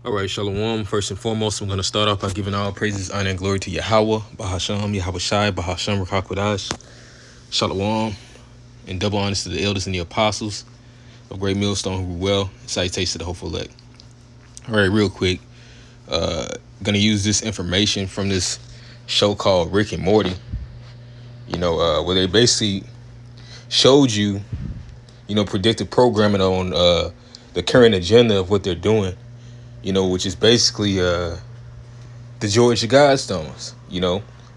All right, Shalom. First and foremost, I'm going to start off by giving all praises, honor, and glory to Yahweh, Bahasham, Yahweh Shai, Bahasham, Rakakwadash, Shalom, and double honors to the elders and the apostles of Great Millstone who were well. Salutations to the hopeful elect. All right, real quick. Going to use this information from this show called Rick and Morty, where they basically showed you, predictive programming on the current agenda of what they're doing. Which is basically the Georgia Guidestones,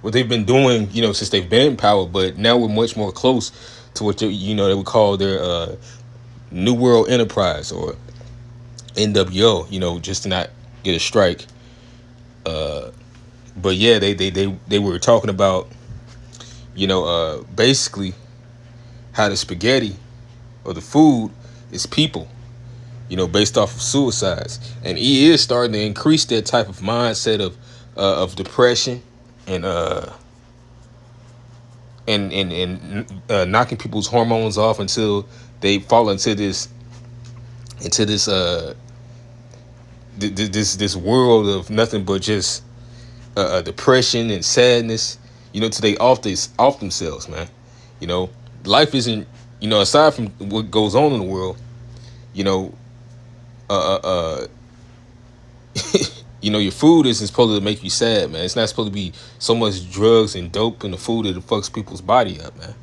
what they've been doing, since they've been in power, but now we're much more close to what they would call their New World Enterprise or NWO, just to not get a strike. But yeah, they were talking about, basically how the spaghetti or the food is people. Based off of suicides, and he is starting to increase that type of mindset of depression and knocking people's hormones off until they fall into this this world of nothing but just depression and sadness. Till they off themselves, man. Life isn't, aside from what goes on in the world, your food isn't supposed to make you sad, man. It's not supposed to be so much drugs and dope in the food that it fucks people's body up, man.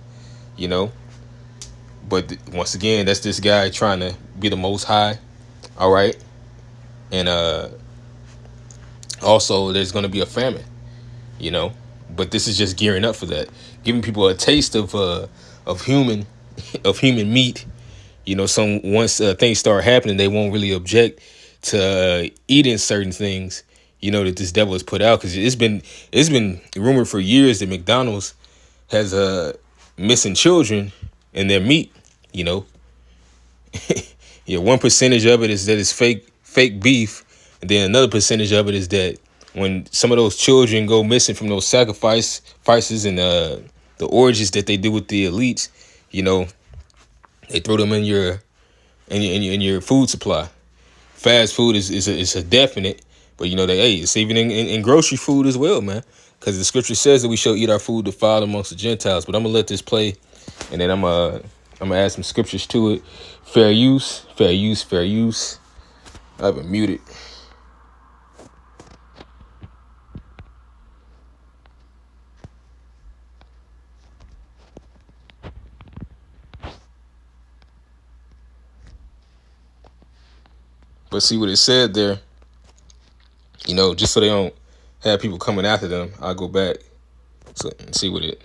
But once again, that's this guy trying to be the most high. All right. And also there's going to be a famine, but this is just gearing up for that, giving people a taste of human meat. Once things start happening, they won't really object to eating certain things, that this devil has put out. Because it's been rumored for years that McDonald's has missing children in their meat. One percentage of it is that it's fake beef, and then another percentage of it is that when some of those children go missing from those sacrifices and the orgies that they do with the elites, they throw them in your food supply. Fast food is a definite, but it's even in grocery food as well, man. Because the scripture says that we shall eat our food defiled amongst the Gentiles. But I'm gonna let this play, and then I'm gonna add some scriptures to it. Fair use, fair use, fair use. I have it muted. But see what it said there, just so they don't have people coming after them. I'll go back and see what it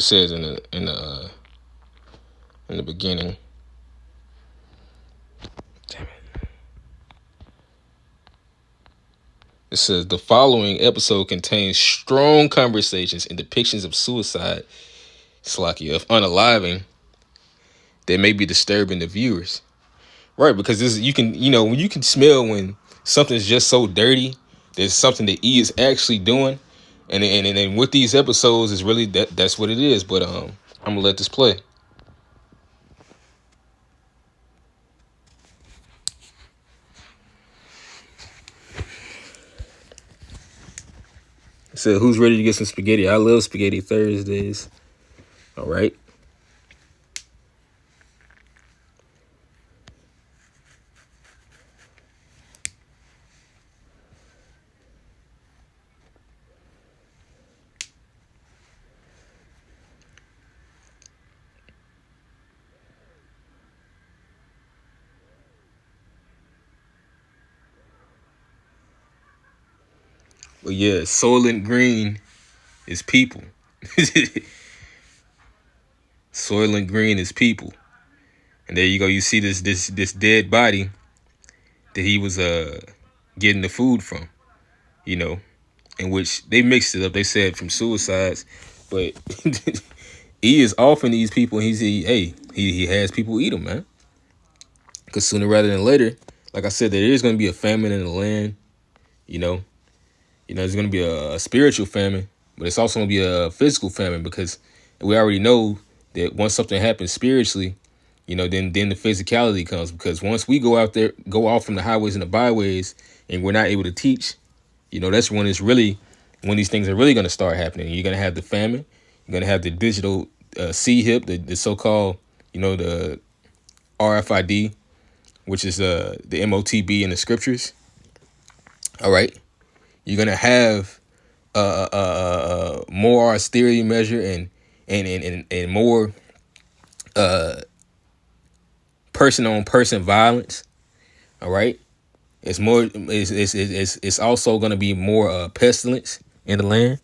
says in the beginning. Damn it. It says the following episode contains strong conversations and depictions of suicide, of unaliving, that may be disturbing to viewers. Right, because this you can smell when something's just so dirty. There's something that E is actually doing, and with these episodes is really that's what it is. But I'm gonna let this play. It said, "Who's ready to get some spaghetti? I love spaghetti Thursdays." All right. But yeah, Soylent Green is people. Soylent Green is people. And there you go. You see this dead body that he was getting the food from, in which they mixed it up. They said from suicides, but he is offering these people. He has people eat them, man. Because sooner rather than later, like I said, there is going to be a famine in the land. There's going to be a spiritual famine, but it's also going to be a physical famine, because we already know that once something happens spiritually, then the physicality comes, because once we go out there, go off from the highways and the byways, and we're not able to teach, that's when these things are really going to start happening. You're going to have the famine. You're going to have the digital C-hip, the so-called, the RFID, which is the MOTB in the scriptures. All right. You're going to have more austerity measure and more person-on-person violence. All right. It's also going to be more pestilence in the land.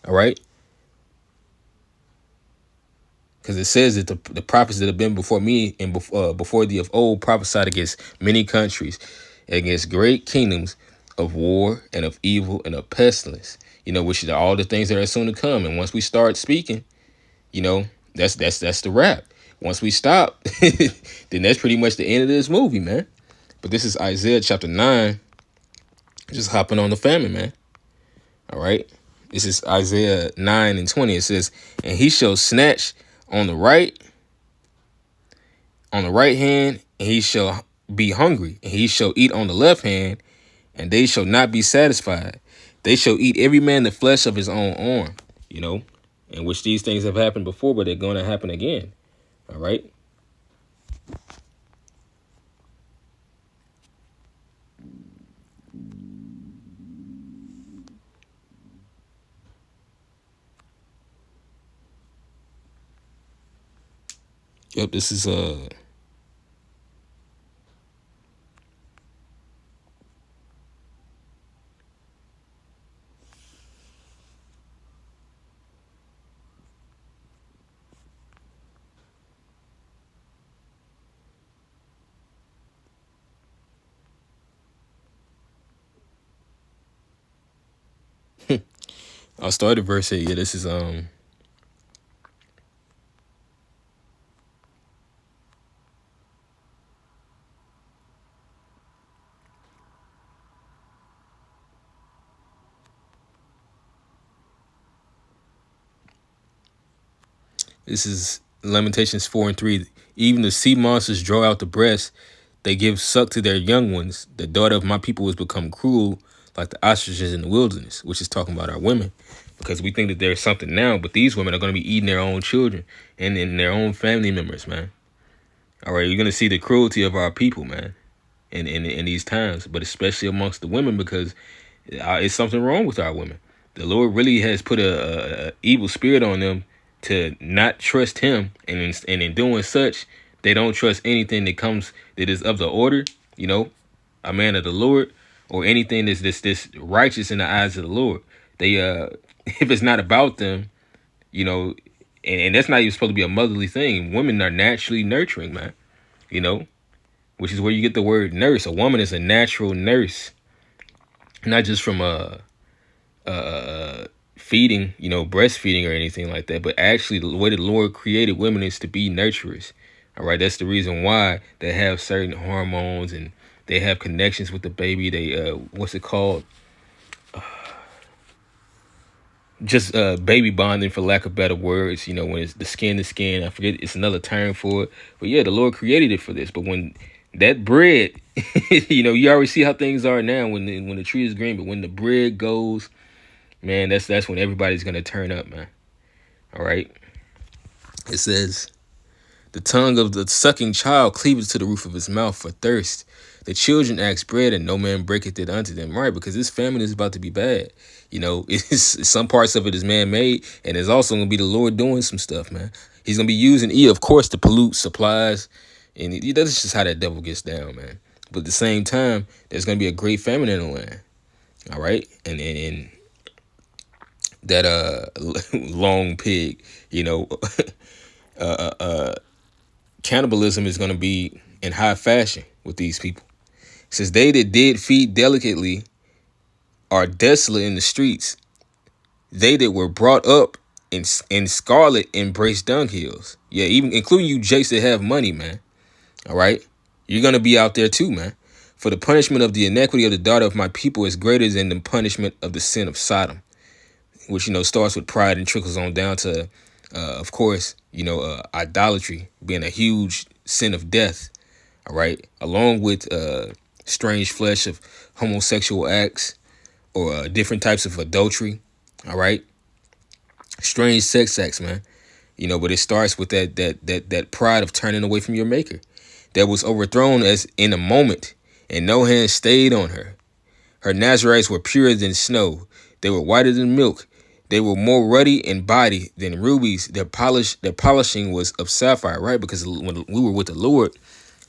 All right. Because it says that the prophets that have been before me and before thee of old prophesied against many countries, against great kingdoms of war and of evil and of pestilence, which are all the things that are soon to come. And once we start speaking, that's the wrap. Once we stop, then that's pretty much the end of this movie, man. But this is Isaiah chapter 9, just hopping on the famine, man. All right. This is Isaiah 9:20. It says, and he shall snatch on the right hand, and he shall be hungry, and he shall eat on the left hand, and they shall not be satisfied. They shall eat every man the flesh of his own arm, in which these things have happened before, but they're going to happen again. All right. Yep, this is I'll start at verse 8. Yeah, this is Lamentations 4:3. Even the sea monsters draw out the breast. They give suck to their young ones. The daughter of my people has become cruel, like the ostriches in the wilderness, which is talking about our women, because we think that there's something now, but these women are going to be eating their own children and their own family members, man. All right, you're going to see the cruelty of our people, man, in these times, but especially amongst the women, because it's something wrong with our women. The Lord really has put a evil spirit on them to not trust him, and in doing such, they don't trust anything that is of the order, a man of the Lord, or anything that's this righteous in the eyes of the Lord. They if it's not about them, and that's not even supposed to be a motherly thing. Women are naturally nurturing, man, which is where you get the word nurse. A woman is a natural nurse, not just from feeding, breastfeeding or anything like that, but actually the way the Lord created women is to be nurturers. All right, that's the reason why they have certain hormones and they have connections with the baby. They what's it called? Just baby bonding, for lack of better words. When it's the skin to skin. I forget, it's another term for it. But yeah, the Lord created it for this. But when that bread, you already see how things are now when the tree is green. But when the bread goes, man, that's when everybody's gonna turn up, man. All right. It says, the tongue of the sucking child cleaveth to the roof of his mouth for thirst. The children ask bread, and no man breaketh it unto them. Right, because this famine is about to be bad. It's some parts of it is man-made, and it's also going to be the Lord doing some stuff, man. He's going to be using of course, to pollute supplies, and that's just how that devil gets down, man. But at the same time, there's going to be a great famine in the land. All right, and that long pig, cannibalism is going to be in high fashion with these people. It says, they that did feed delicately are desolate in the streets. They that were brought up in scarlet embrace dunghills. Yeah, even including you jakes that have money, man. All right, you're going to be out there too, man. For the punishment of the iniquity of the daughter of my people is greater than the punishment of the sin of Sodom, which, starts with pride and trickles on down to, of course, idolatry being a huge sin of death. All right, along with strange flesh of homosexual acts or different types of adultery. All right, strange sex acts, man. But it starts with that pride of turning away from your maker, that was overthrown as in a moment, and no hand stayed on her. Her Nazarites were purer than snow. They were whiter than milk. They were more ruddy in body than rubies. Their polishing was of sapphire, right? Because when we were with the Lord,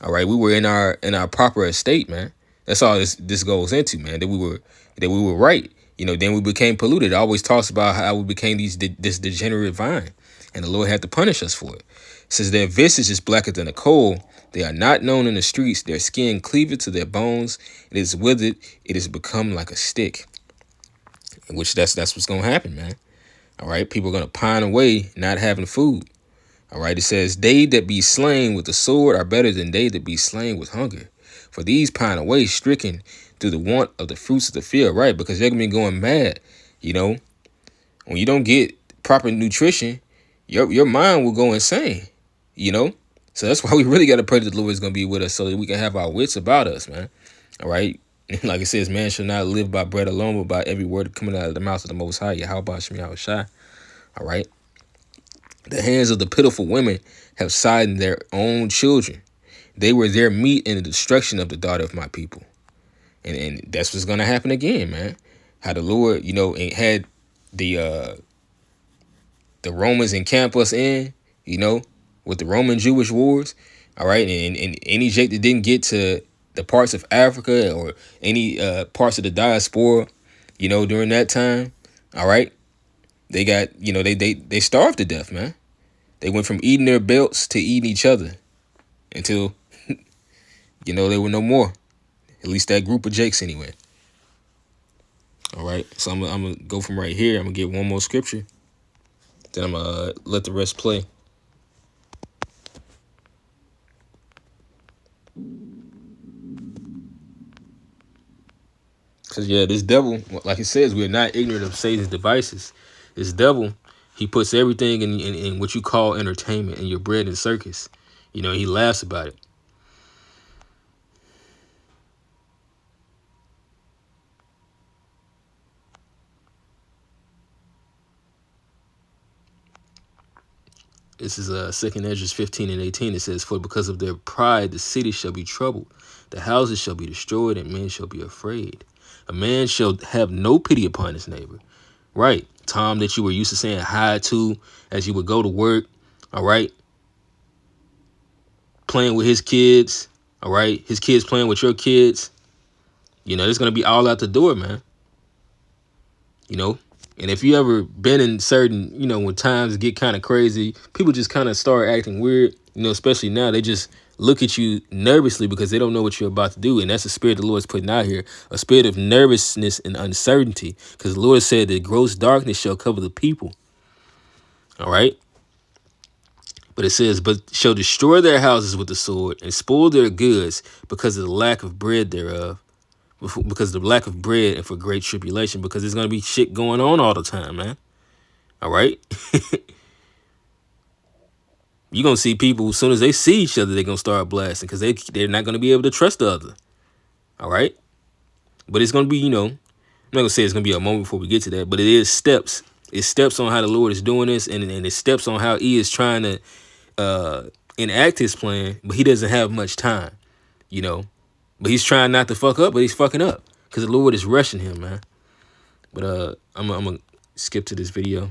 all right, we were in our proper estate, man. That's all this goes into, man. That we were right. Then we became polluted. It always talks about how we became this degenerate vine, and the Lord had to punish us for it. It says their visage is blacker than a coal. They are not known in the streets. Their skin cleaveth to their bones. It is withered. It is become like a stick. Which that's what's gonna happen, man. All right, people are gonna pine away, not having food. All right, it says they that be slain with the sword are better than they that be slain with hunger. For these pine away, stricken through the want of the fruits of the field, right? Because they're gonna be going mad. When you don't get proper nutrition, your mind will go insane. So that's why we really got to pray that the Lord is going to be with us so that we can have our wits about us, man. All right. Like it says, man shall not live by bread alone, but by every word coming out of the mouth of the Most High. Yahweh Shem Yahushai. All right. The hands of the pitiful women have sighted their own children. They were their meat in the destruction of the daughter of my people. And that's what's going to happen again, man. How the Lord, had the Romans encamp us in, with the Roman Jewish wars. All right. And any Jake that didn't get to the parts of Africa or any parts of the diaspora, during that time. All right. They got, they starved to death, man. They went from eating their belts to eating each other until, they were no more. At least that group of Jakes anyway. All right. So I'm going to go from right here. I'm going to get one more scripture. Then I'm going to let the rest play. Because, this devil, like it says, we're not ignorant of Satan's devices. This devil, he puts everything in what you call entertainment, in your bread and circus. He laughs about it. This is 2nd Ezra 15 and 18. It says, for because of their pride, the city shall be troubled. The houses shall be destroyed, and men shall be afraid. A man shall have no pity upon his neighbor. Right. Tom that you were used to saying hi to as you would go to work. All right. Playing with his kids. All right. His kids playing with your kids. It's going to be all out the door, man. And if you ever been in certain, when times get kind of crazy, people just kind of start acting weird, especially now. They just look at you nervously because they don't know what you're about to do. And that's the spirit the Lord's putting out here, a spirit of nervousness and uncertainty, because the Lord said that gross darkness shall cover the people. All right. But it says, but shall destroy their houses with the sword and spoil their goods because of the lack of bread thereof. Because of the lack of bread and for great tribulation, because there's going to be shit going on all the time, man. All right. You're going to see people, as soon as they see each other, they're going to start blasting because they're not going to be able to trust the other. All right. But it's going to be, I'm not going to say it's going to be a moment before we get to that, but it is steps. It's steps on how the Lord is doing this, and it's steps on how he is trying to enact his plan, but he doesn't have much time, But he's trying not to fuck up, but he's fucking up because the Lord is rushing him, man. But I'm gonna skip to this video.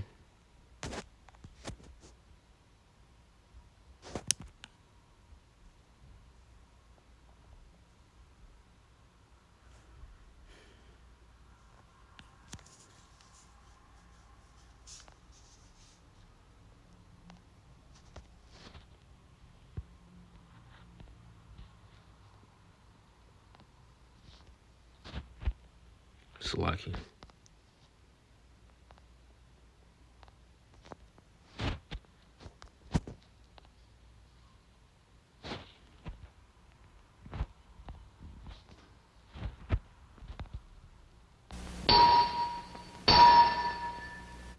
Salaki.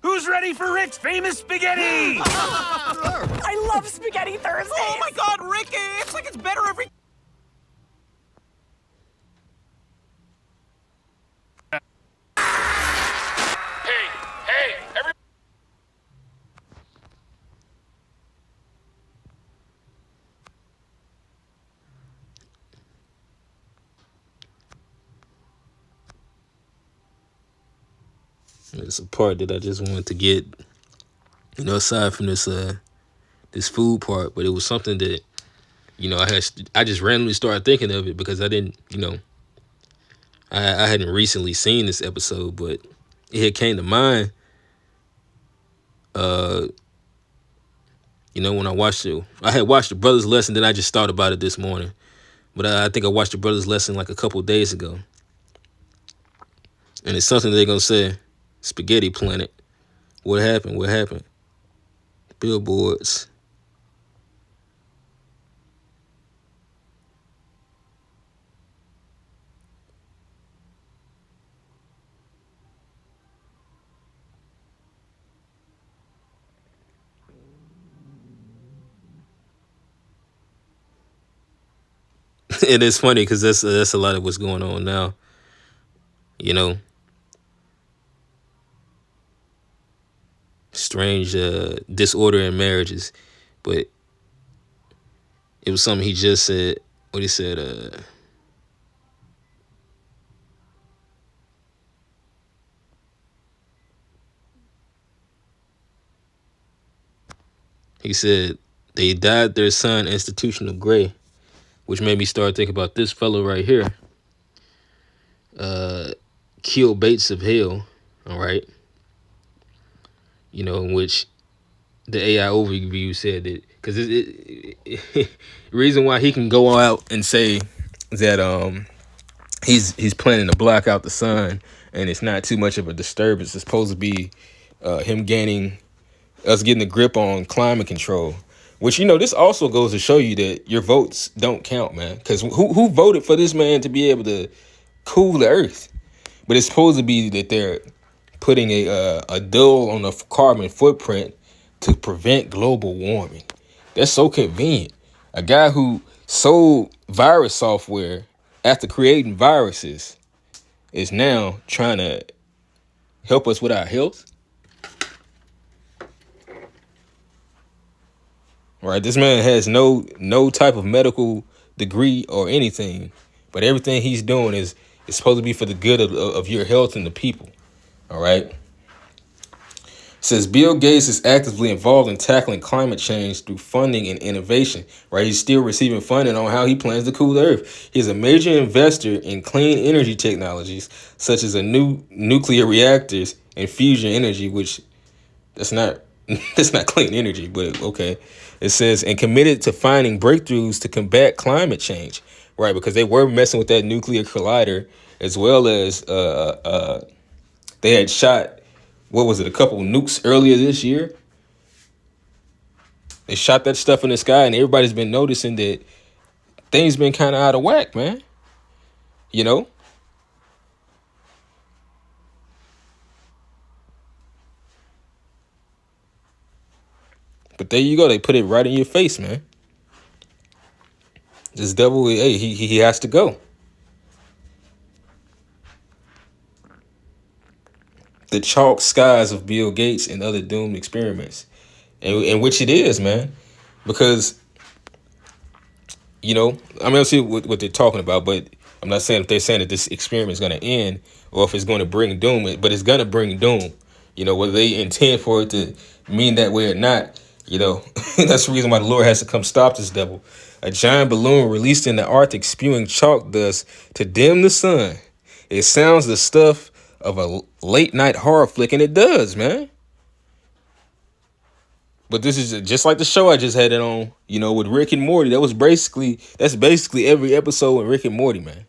Who's ready for Rick's famous spaghetti! I love Spaghetti Thursdays! Oh my God, Ricky! It's like it's better every... Hey, every... It's a part that I just wanted to get, aside from this food part, but it was something that, I just randomly started thinking of it because I didn't, I hadn't recently seen this episode, but it had came to mind, when I had watched the Brothers Lesson, then I just thought about it this morning. But I think I watched the Brothers Lesson like a couple of days ago. And it's something they're going to say, Spaghetti Planet. What happened? What happened? Billboards. It is funny because that's a lot of what's going on now. Strange disorder in marriages. But it was something he just said. What he said, he said they died their son institutional gray, which made me start thinking about this fellow right here. Kill Bates of Hell, all right. In which the AI overview said that because the reason why he can go out and say that he's planning to block out the sun and it's not too much of a disturbance. It's supposed to be him getting a grip on climate control, which this also goes to show you that your votes don't count, man. Because who voted for this man to be able to cool the earth? But it's supposed to be that they're putting a dull on the carbon footprint to prevent global warming. That's so convenient. A guy who sold virus software after creating viruses is now trying to help us with our health. Right? This man has no type of medical degree or anything, but everything he's doing is supposed to be for the good of your health and the people. All right. It says Bill Gates is actively involved in tackling climate change through funding and innovation. Right. He's still receiving funding on how he plans to cool the earth. He's a major investor in clean energy technologies, such as new nuclear reactors and fusion energy, which that's not clean energy, but okay. It says, and committed to finding breakthroughs to combat climate change. Right. Because they were messing with that nuclear collider, as well as they had shot, what was it, a couple nukes earlier this year? They shot that stuff in the sky, and everybody's been noticing that things been kind of out of whack, man. But there you go. They put it right in your face, man. This devil, hey, he has to go. The chalk skies of Bill Gates and other doomed experiments. And which it is, man. Because, I'll see what they're talking about, but I'm not saying if they're saying that this experiment is going to end or if it's going to bring doom, but it's going to bring doom. Whether they intend for it to mean that way or not, that's the reason why the Lord has to come stop this devil. A giant balloon released in the Arctic spewing chalk dust to dim the sun. It sounds the stuff of a late night horror flick, and it does, man. But this is just like the show I just had it on, with Rick and Morty. That's basically every episode with Rick and Morty, man.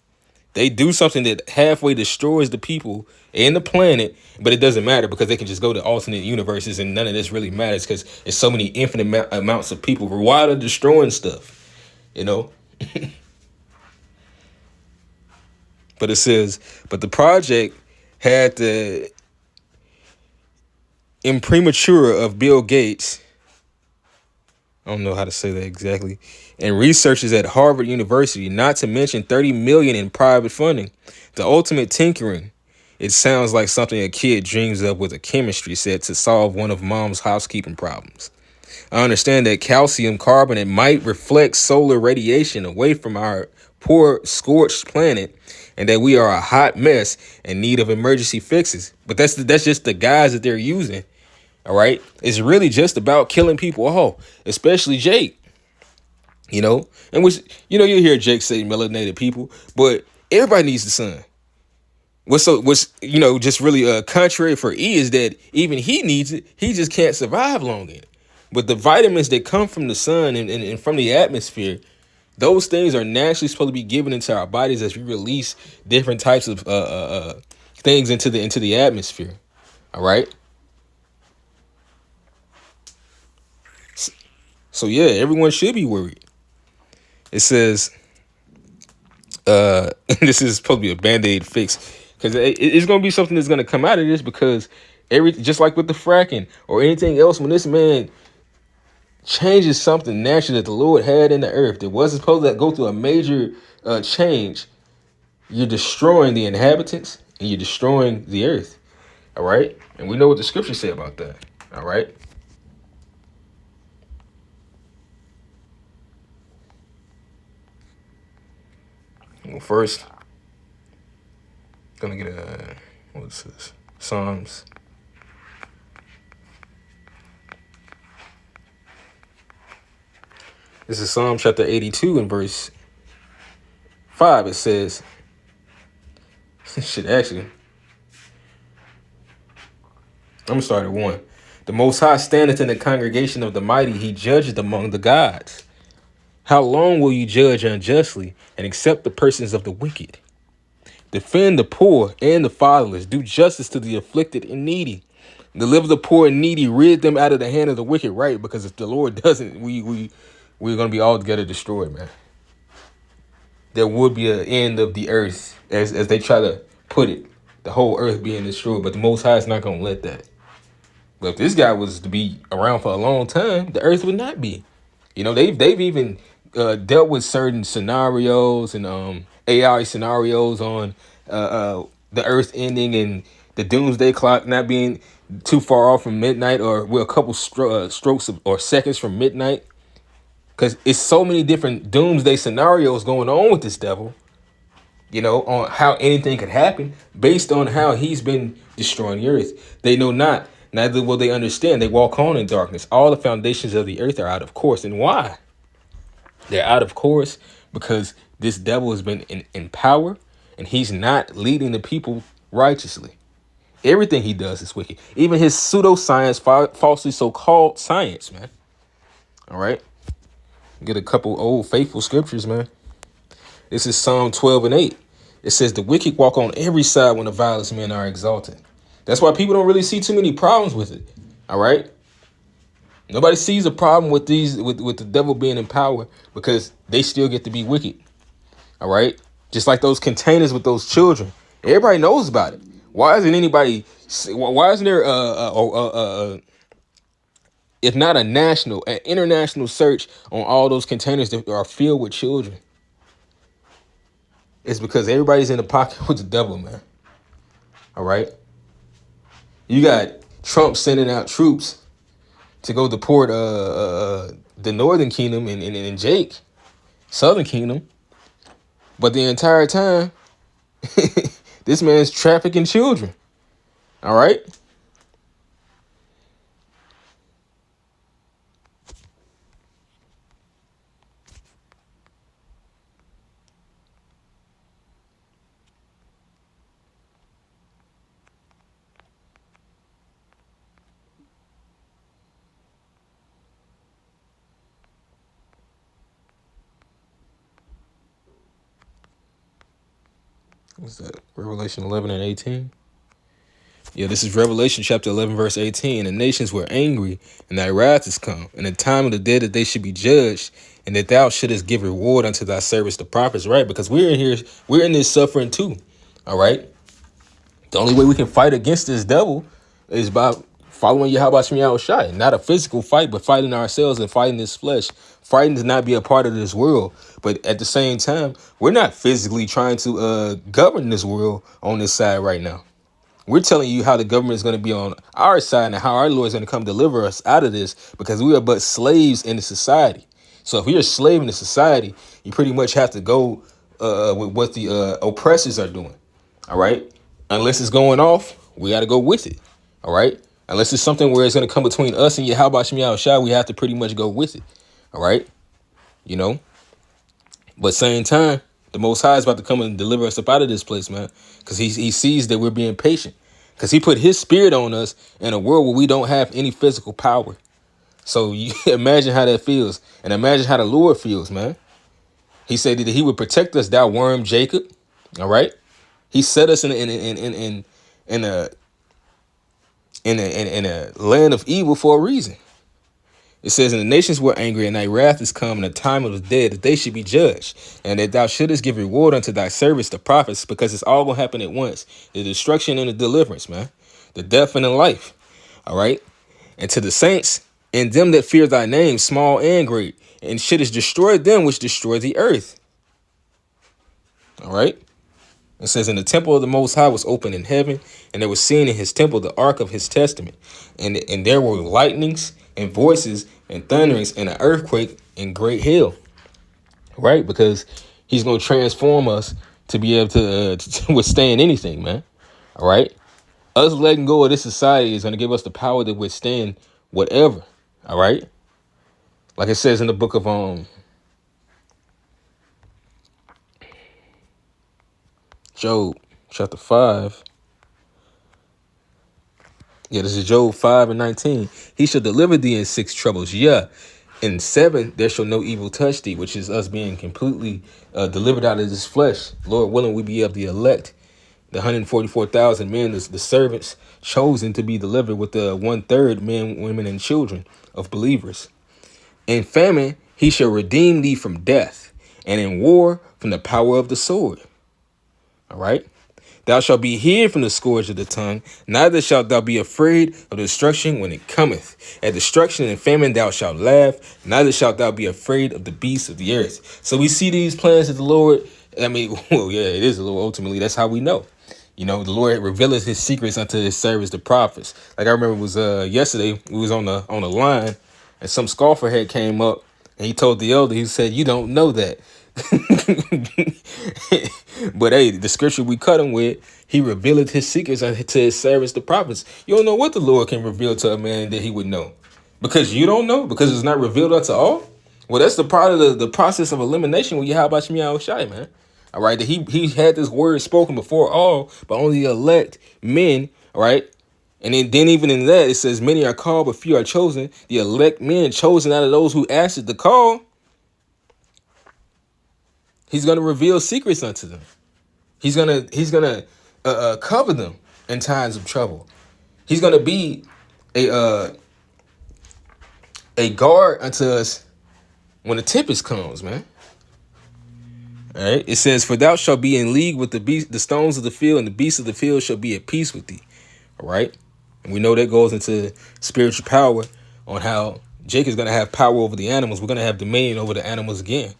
They do something that halfway destroys the people and the planet, but it doesn't matter because they can just go to alternate universes and none of this really matters because there's so many infinite amounts of people while they're destroying stuff, But it says, but the project had to imprimatur of Bill Gates. I don't know how to say that exactly. And researchers at Harvard University, not to mention 30 million in private funding. The ultimate tinkering. It sounds like something a kid dreams of with a chemistry set to solve one of mom's housekeeping problems. I understand that calcium carbonate might reflect solar radiation away from our poor scorched planet, and that we are a hot mess in need of emergency fixes. But that's just the guys that they're using. All right. It's really just about killing people. Oh, especially Jake. You know, and which, you hear Jake say melanated people, but everybody needs the sun. What's just really contrary for E is that even he needs it. He just can't survive long in it. But the vitamins that come from the sun and from the atmosphere, those things are naturally supposed to be given into our bodies as we release different types of things into the atmosphere. All right. So yeah, everyone should be worried. It says, this is supposed to be a Band-Aid fix, because it's going to be something that's going to come out of this, because just like with the fracking or anything else, when this man changes something natural that the Lord had in the earth that wasn't supposed to go through a major change, you're destroying the inhabitants and you're destroying the earth. All right. And we know what the scriptures say about that. All right. Well, first, gonna get what's this? Psalms. This is Psalm chapter 82 and verse 5. It says, actually, I'm gonna start at 1. The Most High standeth in the congregation of the mighty; he judgeth among the gods. How long will you judge unjustly and accept the persons of the wicked? Defend the poor and the fatherless. Do justice to the afflicted and needy. Deliver the poor and needy. Rid them out of the hand of the wicked. Right? Because if the Lord doesn't, we're gonna be altogether destroyed, man. There would be an end of the earth, as they try to put it, the whole earth being destroyed. But the Most High is not gonna let that. But if this guy was to be around for a long time, the earth would not be. They've even dealt with certain scenarios and AI scenarios on the earth ending and the doomsday clock not being too far off from midnight, or we're a couple strokes or seconds from midnight, because it's so many different doomsday scenarios going on with this devil, on how anything could happen based on how he's been destroying the earth. They know not, neither will they understand. They walk on in darkness. All the foundations of the earth are out of course. And why? They're out of course because this devil has been in power, and he's not leading the people righteously. Everything he does is wicked. Even his pseudoscience, falsely so-called science, man. All right. Get a couple old faithful scriptures, man. This is Psalm 12 and 8. It says, the wicked walk on every side when the vilest men are exalted. That's why people don't really see too many problems with it. All right. Nobody sees a problem with with the devil being in power, because they still get to be wicked. All right. Just like those containers with those children. Everybody knows about it. Why isn't there if not a national, an international search on all those containers that are filled with children? It's because everybody's in the pocket with the devil, man. All right. You got Trump sending out troops to go deport the Northern Kingdom and Jake, Southern Kingdom. But the entire time, this man's trafficking children. All right. What's that? Revelation 11 and 18. Yeah, this is Revelation chapter 11, verse 18. The nations were angry, and thy wrath is come, and the time of the dead that they should be judged, and that thou shouldest give reward unto thy servants the prophets, right? Because we're in this suffering too. All right. The only way we can fight against this devil is by following Yahweh Shemi Yahushai. Not a physical fight, but fighting ourselves and fighting this flesh. Fighting to not be a part of this world. But at the same time, we're not physically trying to govern this world on this side right now. We're telling you how the government is going to be on our side and how our Lord is going to come deliver us out of this, because we are but slaves in the society. So if you're a slave in the society, you pretty much have to go with what the oppressors are doing. All right. Unless it's going off, we got to go with it. All right. Unless it's something where it's going to come between us and Yahweh Shemi Yahushai, we have to pretty much go with it. All right. You know, but same time, the Most High is about to come and deliver us up out of this place, man, because he sees that we're being patient, because he put his spirit on us in a world where we don't have any physical power. So you imagine how that feels, and imagine how the Lord feels, man. He said that he would protect us, thou worm Jacob. All right. He set us in a land of evil for a reason. It says, and the nations were angry, and thy wrath is come, and the time of the dead, that they should be judged, and that thou shouldest give reward unto thy servants, the prophets, because it's all going to happen at once. The destruction and the deliverance, man. The death and the life. All right. And to the saints and them that fear thy name, small and great, and shouldest destroy them which destroy the earth. All right. It says, and the temple of the Most High was open in heaven, and there was seen in his temple the ark of his testament. And there were lightnings and voices and thunderings and an earthquake and great hail. Right? Because he's going to transform us to be able to withstand anything, man. All right? Us letting go of this society is going to give us the power to withstand whatever. All right? Like it says in the book of Job, chapter 5. Yeah, this is Job 5:19. He shall deliver thee in 6 troubles. Yeah, in 7 there shall no evil touch thee, which is us being completely delivered out of this flesh. Lord willing, we be of the elect, the 144,000 men, the servants chosen to be delivered, with the 1/3 men, women, and children of believers. In famine he shall redeem thee from death, and in war from the power of the sword. All right. Thou shalt be hid from the scourge of the tongue, neither shalt thou be afraid of destruction when it cometh. At destruction and famine thou shalt laugh, neither shalt thou be afraid of the beasts of the earth. So we see these plans of the Lord. I mean, well, yeah, it is the Lord. Ultimately, that's how we know. You know, the Lord revealeth his secrets unto his servants, the prophets. Like I remember it was yesterday, we was on the line, and some scoffer had came up, and he told the elder, he said, you don't know that. But hey, the scripture we cut him with, he revealed his secrets to his servants, the prophets. You don't know what the Lord can reveal to a man that he would know, because you don't know, because it's not revealed unto all. Well, that's the part of the process of elimination when you have about Shemi Yahushai, man. All right, that he had this word spoken before all, but only elect men. All right, and then even in that it says many are called, but few are chosen. The elect men chosen out of those who answered the call. He's going to reveal secrets unto them. He's gonna cover them in times of trouble. He's gonna be a guard unto us when the tempest comes, man. All right. It says, "For thou shalt be in league with the stones of the field, and the beasts of the field shall be at peace with thee." All right. And we know that goes into spiritual power on how Jacob's gonna have power over the animals. We're gonna have dominion over the animals again.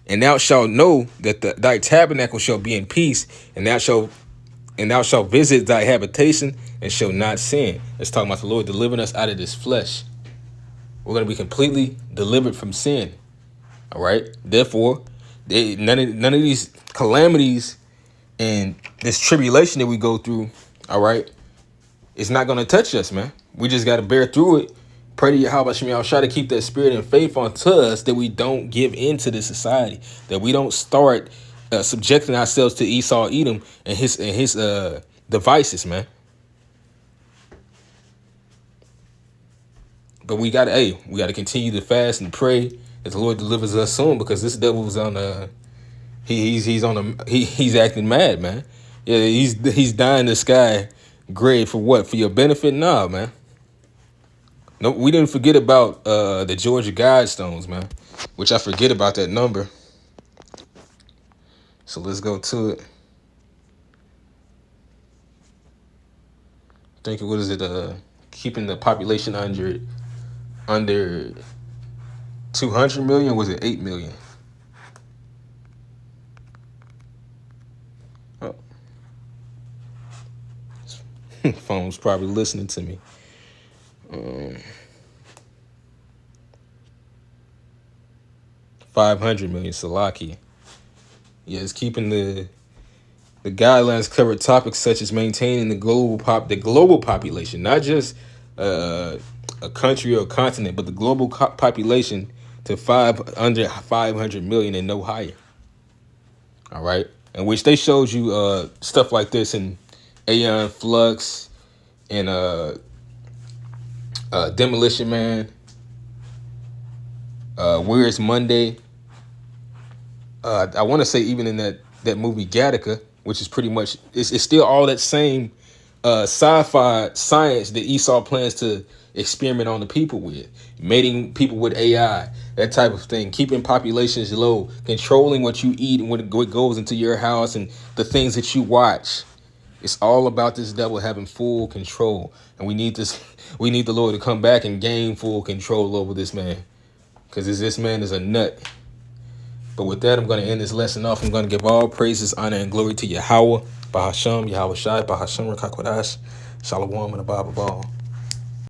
And thou shalt know that thy tabernacle shall be in peace, and thou shalt visit thy habitation and shall not sin. It's talking about the Lord delivering us out of this flesh. We're going to be completely delivered from sin. All right. Therefore, none of these calamities and this tribulation that we go through, all right, it's not going to touch us, man. We just got to bear through it. Pray to Yahweh Shemi Yahushai to keep that spirit and faith onto us, that we don't give in to this society, that we don't start subjecting ourselves to Esau, Edom, and his devices, man. But we gotta continue to fast and pray that the Lord delivers us soon, because this devil was on he's acting mad, man. Yeah, he's dying the sky grave for what? For your benefit? Nah, man. No, we didn't forget about the Georgia Guidestones, man, which I forget about that number. So let's go to it. I think, what is it? keeping the population under 200 million. Was it 8 million? Oh. Phone's probably listening to me. 500 million, Salaki. Yeah, it's keeping the guidelines cover topics such as maintaining the global population, not just a country or a continent, but the global population to under 500 million and no higher. All right, in which they showed you stuff like this in Aeon Flux and Demolition Man. Where's Monday? I want to say even in that movie Gattaca, which is pretty much it's still all that same sci-fi science that Esau plans to experiment on the people with, mating people with AI, that type of thing, keeping populations low, controlling what you eat and what goes into your house and the things that you watch. It's all about this devil having full control, and we need the Lord to come back and gain full control over this man, because this man is a nut. But with that, I'm going to end this lesson off. I'm going to give all praises, honor, and glory to Yahweh, Bahasham, Yahweh Shai, Bahasham Rakakwadash, Shalom, and Abba Ball.